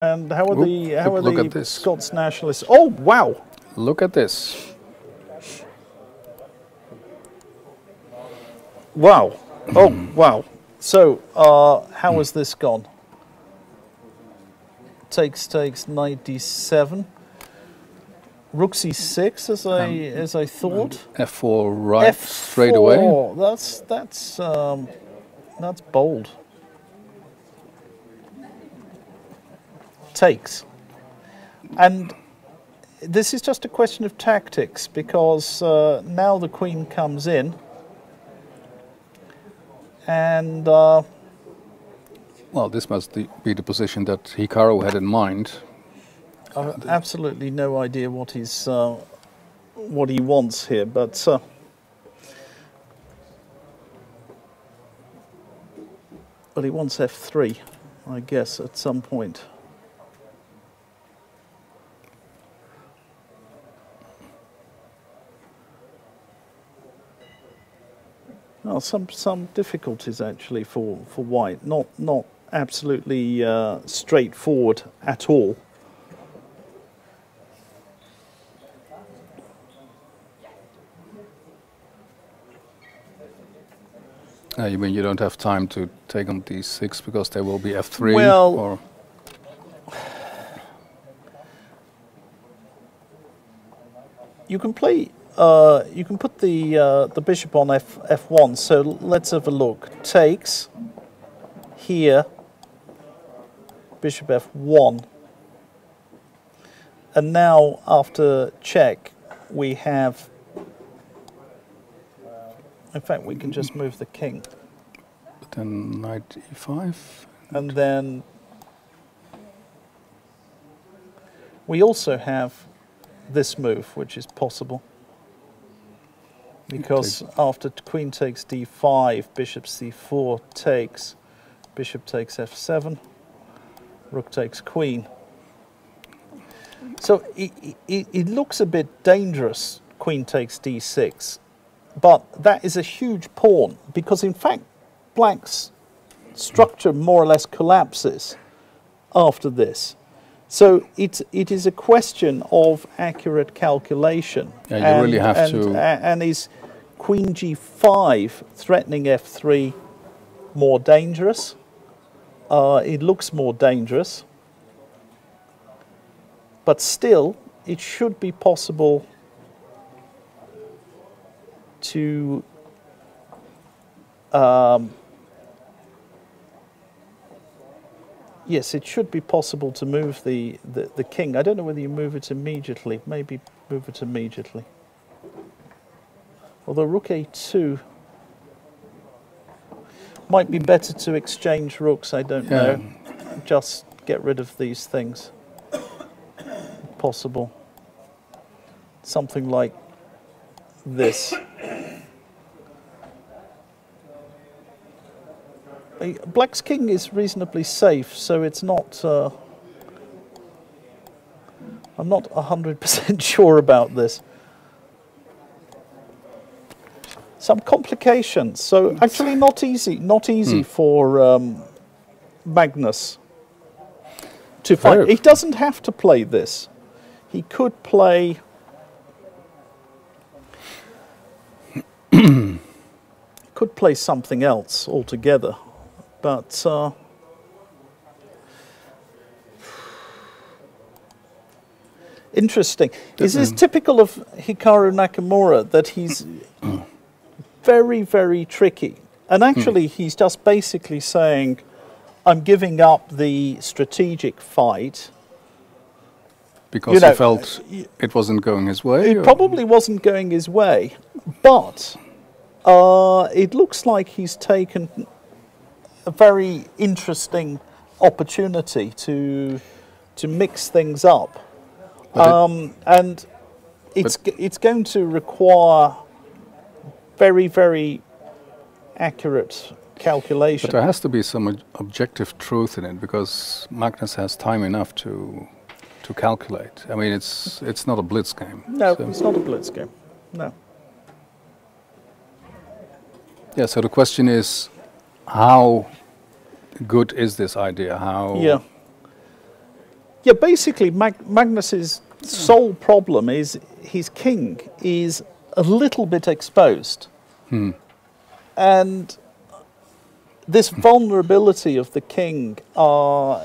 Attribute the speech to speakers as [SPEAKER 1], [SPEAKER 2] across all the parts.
[SPEAKER 1] And how are
[SPEAKER 2] look
[SPEAKER 1] the Scots nationalists? Oh wow!
[SPEAKER 2] Look at this.
[SPEAKER 1] Wow! Oh wow! So how has this gone? Takes 97. Rook c6 as I thought.
[SPEAKER 2] F4 right
[SPEAKER 1] F4,
[SPEAKER 2] straight away.
[SPEAKER 1] That's bold. Takes. And this is just a question of tactics, because now the queen comes in, and
[SPEAKER 2] well, this must be the position that Hikaru had in mind.
[SPEAKER 1] I have absolutely no idea what he wants here, but he wants f3, I guess, at some point. Well, some difficulties actually for white. Not absolutely straightforward at all.
[SPEAKER 2] You mean you don't have time to take on d6 because there will be f3?
[SPEAKER 1] Well,
[SPEAKER 2] or?
[SPEAKER 1] You can play. You can put the bishop on f1. So let's have a look. Takes here. Bishop f1. And now after check, we have. In fact, we can just move the king.
[SPEAKER 2] But then knight e5.
[SPEAKER 1] And then we also have this move, which is possible. Because after queen takes d5, bishop c4 takes, bishop takes f7, rook takes queen. So it looks a bit dangerous, queen takes d6. But that is a huge pawn, because in fact black's structure more or less collapses after this. So it is a question of accurate calculation.
[SPEAKER 2] Yeah, you really have to.
[SPEAKER 1] And is queen g5 threatening f3 more dangerous? It looks more dangerous. But still, it should be possible to yes, it should be possible to move the king. I don't know whether you move it immediately. Maybe move it immediately. Although rook a2 might be better to exchange rooks, I don't know. Just get rid of these things. Possible. Something like this. Black's king is reasonably safe, so it's not. I'm not 100% sure about this. Some complications. So actually, not easy for Magnus to find. He doesn't have to play this. He could play. Could play something else altogether, but interesting. This is typical of Hikaru Nakamura, that he's very, very tricky. And actually, he's just basically saying, I'm giving up the strategic fight.
[SPEAKER 2] Because he felt it wasn't going his way?
[SPEAKER 1] It probably wasn't going his way, but it looks like he's taken a very interesting opportunity to mix things up. And it's going to require very, very accurate calculation.
[SPEAKER 2] But there has to be some objective truth in it, because Magnus has time enough to calculate. I mean, it's not a blitz game.
[SPEAKER 1] No, it's not a blitz game. No.
[SPEAKER 2] Yeah, so the question is, how good is this idea? How?
[SPEAKER 1] Yeah. Yeah, basically Magnus's sole problem is his king is a little bit exposed. And this vulnerability of the king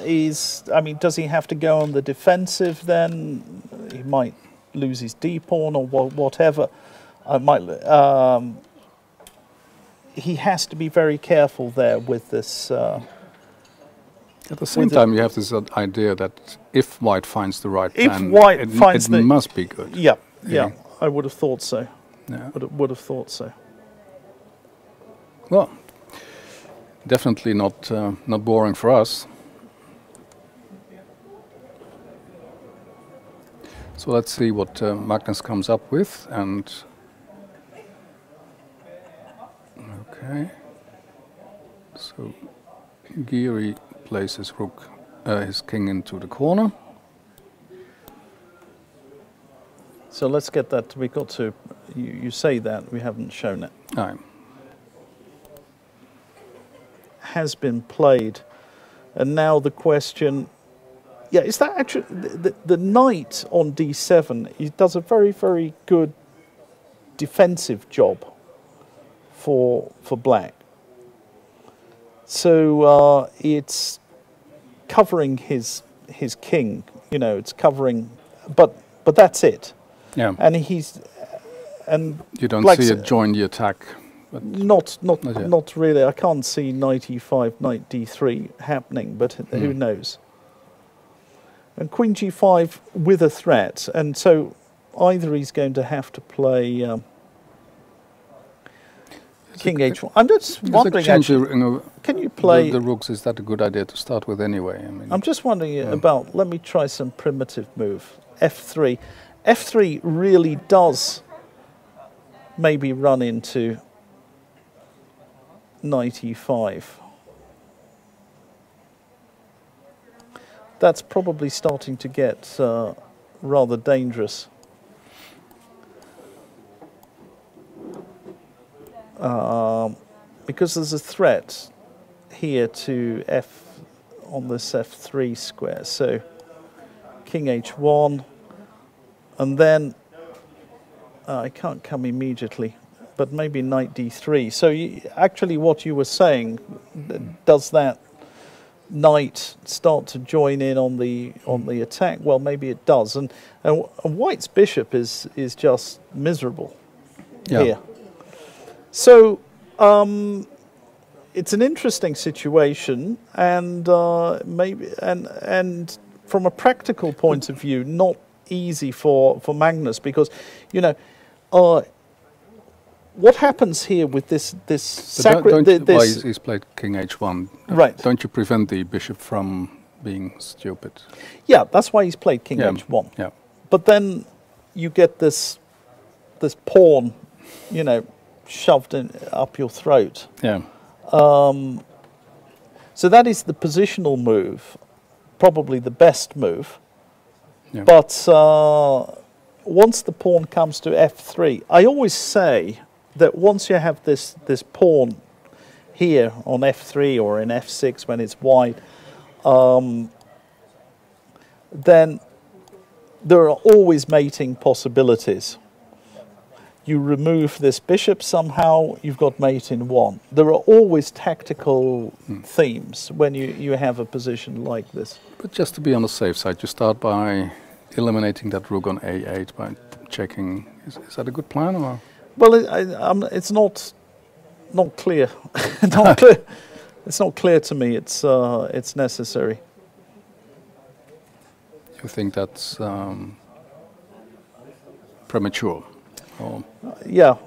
[SPEAKER 1] is, I mean, does he have to go on the defensive then? He might lose his d-pawn or whatever. He has to be very careful there with this.
[SPEAKER 2] At the same time, you have this idea that if white finds the right plan,
[SPEAKER 1] it
[SPEAKER 2] must be good.
[SPEAKER 1] Yeah, I would have thought so.
[SPEAKER 2] Yeah.
[SPEAKER 1] Would have thought so.
[SPEAKER 2] Well, definitely not boring for us. So let's see what Magnus comes up with. And okay, so Geary plays his rook, his king into the corner.
[SPEAKER 1] So let's get that. We got to. You say that we haven't shown it.
[SPEAKER 2] Aye.
[SPEAKER 1] Has been played, and now the question. Yeah, is that actually the knight on d7? He does a very, very good defensive job for black. So it's covering his king. You know, it's covering, but that's it.
[SPEAKER 2] Yeah.
[SPEAKER 1] And
[SPEAKER 2] you don't
[SPEAKER 1] Black's,
[SPEAKER 2] see it join the attack. But
[SPEAKER 1] not really. I can't see knight e5, knight d3 happening, but who knows? And queen g5 with a threat, and so either he's going to have to play king h1. I'm just wondering, actually, can you play
[SPEAKER 2] the rooks? Is that a good idea to start with anyway? I mean,
[SPEAKER 1] I'm just wondering about. Let me try some primitive move. f3. f3 really does maybe run into knight e5. That's probably starting to get rather dangerous. Because there's a threat here to f on this f3 square. So king h1, and then I can't come immediately, but maybe knight d3. So actually what you were saying, does that knight start to join in on the attack? Well, maybe it does, and white's bishop is just miserable here. So it's an interesting situation, and maybe and from a practical point of view, not easy for Magnus, because you know what happens here with this
[SPEAKER 2] why he's played king h1?
[SPEAKER 1] Right.
[SPEAKER 2] Don't you prevent the bishop from being stupid?
[SPEAKER 1] Yeah, that's why he's played king h1.
[SPEAKER 2] Yeah.
[SPEAKER 1] But then you get this pawn, you know, shoved up your throat.
[SPEAKER 2] Yeah.
[SPEAKER 1] So that is the positional move, probably the best move.
[SPEAKER 2] Yeah.
[SPEAKER 1] But once the pawn comes to f3, I always say that once you have this pawn here on f3 or in f6 when it's wide, then there are always mating possibilities. You remove this bishop somehow, you've got mate in one. There are always tactical themes when you have a position like this.
[SPEAKER 2] But just to be on the safe side, you start by eliminating that rook on a8 by checking. Is that a good plan, or?
[SPEAKER 1] Well, it's not clear. Not clear. It's not clear to me. It's necessary.
[SPEAKER 2] You think that's premature? Or?
[SPEAKER 1] Yeah.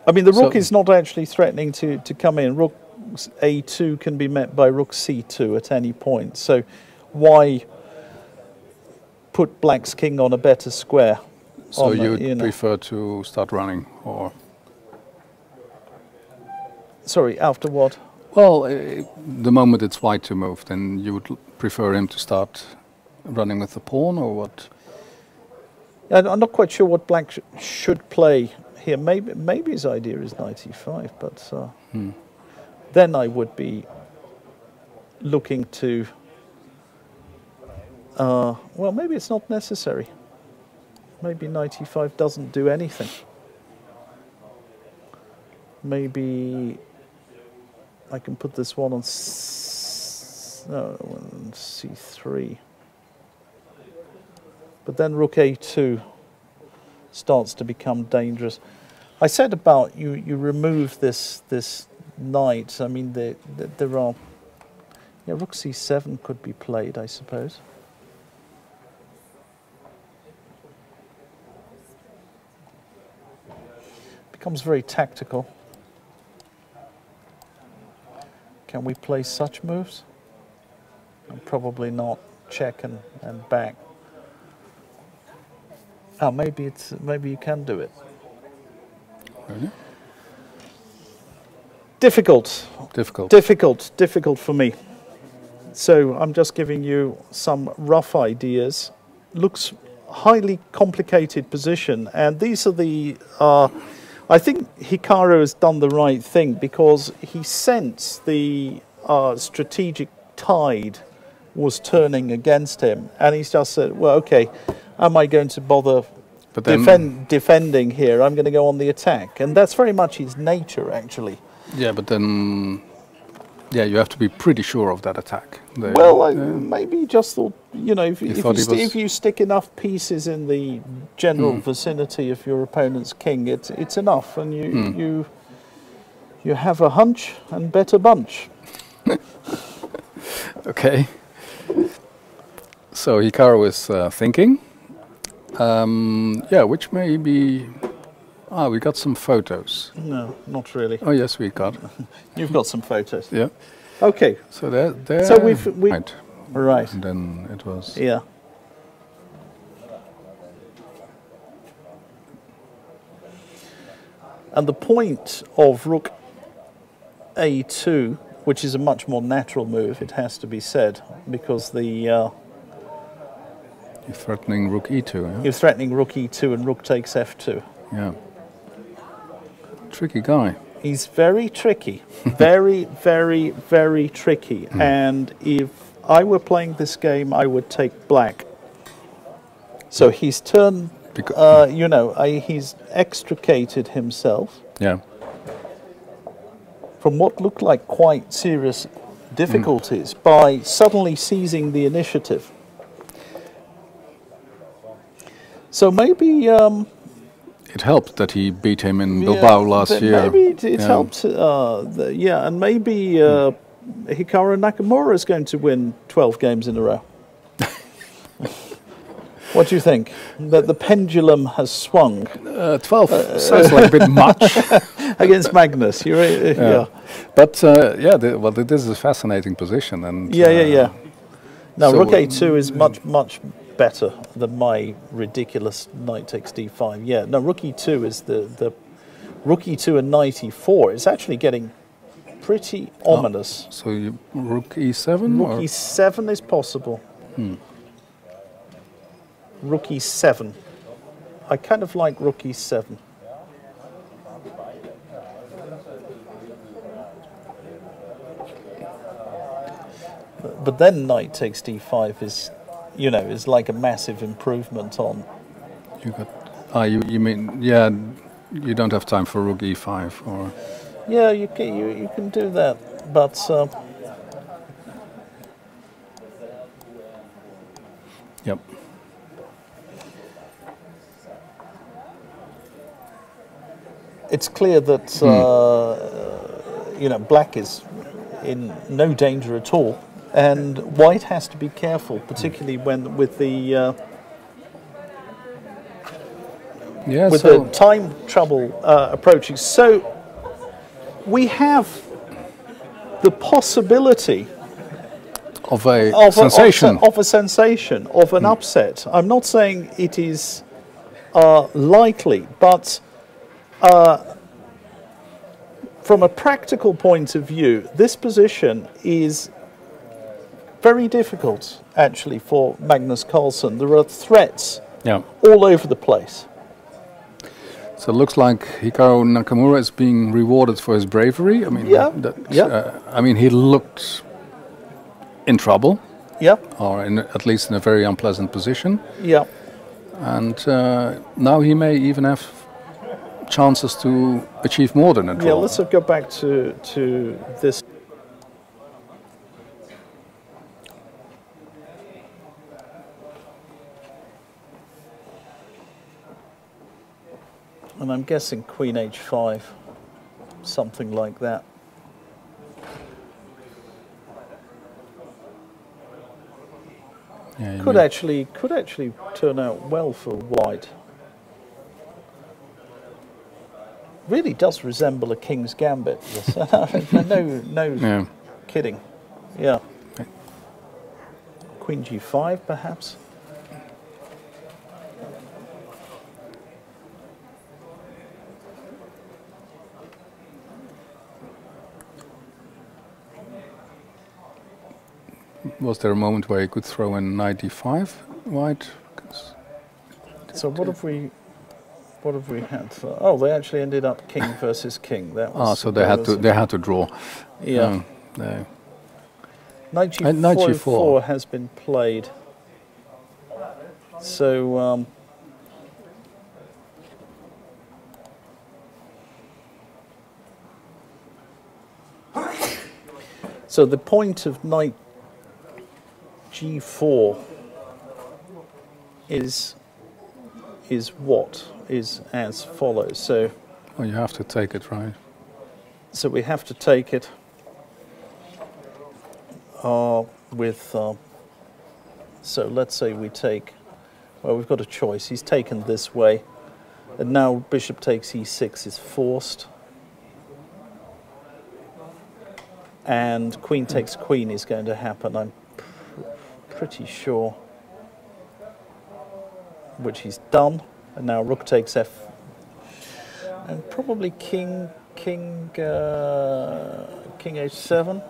[SPEAKER 1] I mean, the rook is not actually threatening to come in. Rook a2 can be met by rook c2 at any point. So why put black's king on a better square?
[SPEAKER 2] So you'd prefer to start running, or?
[SPEAKER 1] Sorry, after what?
[SPEAKER 2] Well, the moment it's white to move, then you would prefer him to start running with the pawn, or what?
[SPEAKER 1] I'm not quite sure what black should play here. Maybe his idea is knight e5, but then I would be looking to, well, maybe it's not necessary. Maybe knight e5 doesn't do anything. Maybe I can put this one on c3. But then rook a2 starts to become dangerous. I said about you remove this knight. I mean, there are... Yeah, rook c7 could be played, I suppose. Becomes very tactical. Can we play such moves? Probably not. Check and back. Oh, maybe you can do it.
[SPEAKER 2] Really?
[SPEAKER 1] Difficult for me. So I'm just giving you some rough ideas. Looks highly complicated position, and these are the. I think Hikaru has done the right thing because he sensed the strategic tide was turning against him, and he's just said, "Well, okay, am I going to bother defending here? I'm going to go on the attack," and that's very much his nature, actually.
[SPEAKER 2] Yeah, but then, yeah, you have to be pretty sure of that attack.
[SPEAKER 1] Well, maybe he just thought, you know, if you stick enough pieces in the general vicinity of your opponent's king, it's enough, and you have a hunch and bet a bunch.
[SPEAKER 2] Okay. So Hikaru is thinking. Yeah, which may be... Ah, we got some photos.
[SPEAKER 1] No, not really.
[SPEAKER 2] Oh, yes, we got.
[SPEAKER 1] You've got some photos.
[SPEAKER 2] Yeah.
[SPEAKER 1] Okay.
[SPEAKER 2] So there.
[SPEAKER 1] So we've
[SPEAKER 2] right. And then it was.
[SPEAKER 1] Yeah. And the point of rook a2, which is a much more natural move, it has to be said, because the
[SPEAKER 2] you're threatening rook e2. Yeah?
[SPEAKER 1] You're threatening rook e2 and rook takes f2.
[SPEAKER 2] Yeah. Tricky guy.
[SPEAKER 1] He's very tricky. Very, very, very tricky. And if I were playing this game, I would take black. So he's turned, you know, he's extricated himself from what looked like quite serious difficulties by suddenly seizing the initiative. So maybe...
[SPEAKER 2] it helped that he beat him in Bilbao last year.
[SPEAKER 1] Maybe it helped, and maybe Hikaru Nakamura is going to win 12 games in a row. What do you think? That the pendulum has swung?
[SPEAKER 2] 12 sounds like a bit much.
[SPEAKER 1] Against Magnus, yeah.
[SPEAKER 2] But, well, this is a fascinating position. And
[SPEAKER 1] yeah. Now, so rook a2 is much better than my ridiculous knight takes d5. Yeah, no, rook e2 is the rook e2 and knight e4. It's actually getting pretty ominous.
[SPEAKER 2] So you, rook e7?
[SPEAKER 1] Rook e7 is possible. Rook e7. I kind of like rook e7. But then knight takes d5 is, you know, is like a massive improvement on.
[SPEAKER 2] You got. You mean, yeah, you don't have time for rook e5 or.
[SPEAKER 1] Yeah, you can do that, but.
[SPEAKER 2] Yep.
[SPEAKER 1] It's clear that you know, black is in no danger at all, and white has to be careful, particularly when with the the time trouble approaching. So we have the possibility
[SPEAKER 2] of a sensation,
[SPEAKER 1] of an upset. I'm not saying it is likely, but from a practical point of view, this position is very difficult, actually, for Magnus Carlsen. There are threats all over the place.
[SPEAKER 2] So it looks like Hikaru Nakamura is being rewarded for his bravery. I mean,
[SPEAKER 1] Yeah,
[SPEAKER 2] I mean, he looked in trouble,
[SPEAKER 1] yeah,
[SPEAKER 2] or at least in a very unpleasant position.
[SPEAKER 1] yeah.
[SPEAKER 2] And now he may even have chances to achieve more than a draw.
[SPEAKER 1] Yeah, let's go back to this. And I'm guessing Queen H5, something like that.
[SPEAKER 2] Yeah,
[SPEAKER 1] Could actually turn out well for white. Really does resemble a king's gambit. This. no kidding. Yeah.
[SPEAKER 2] Okay.
[SPEAKER 1] Queen G5, perhaps.
[SPEAKER 2] Was there a moment where he could throw in knight d5 white?
[SPEAKER 1] So what have we had for? Oh, they actually ended up king versus king. That was.
[SPEAKER 2] So they had to draw.
[SPEAKER 1] Yeah.
[SPEAKER 2] No.
[SPEAKER 1] Knight G4 has been played. So. So the point of knight G4 is as follows. So
[SPEAKER 2] Well, you have to take it, right?
[SPEAKER 1] So we have to take it with. So let's say we take. Well, we've got a choice. He's taken this way, and now bishop takes e6 is forced. And queen takes queen is going to happen, I'm pretty sure. Which he's done. And now rook takes f. And probably king h7.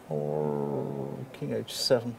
[SPEAKER 1] Or king h7.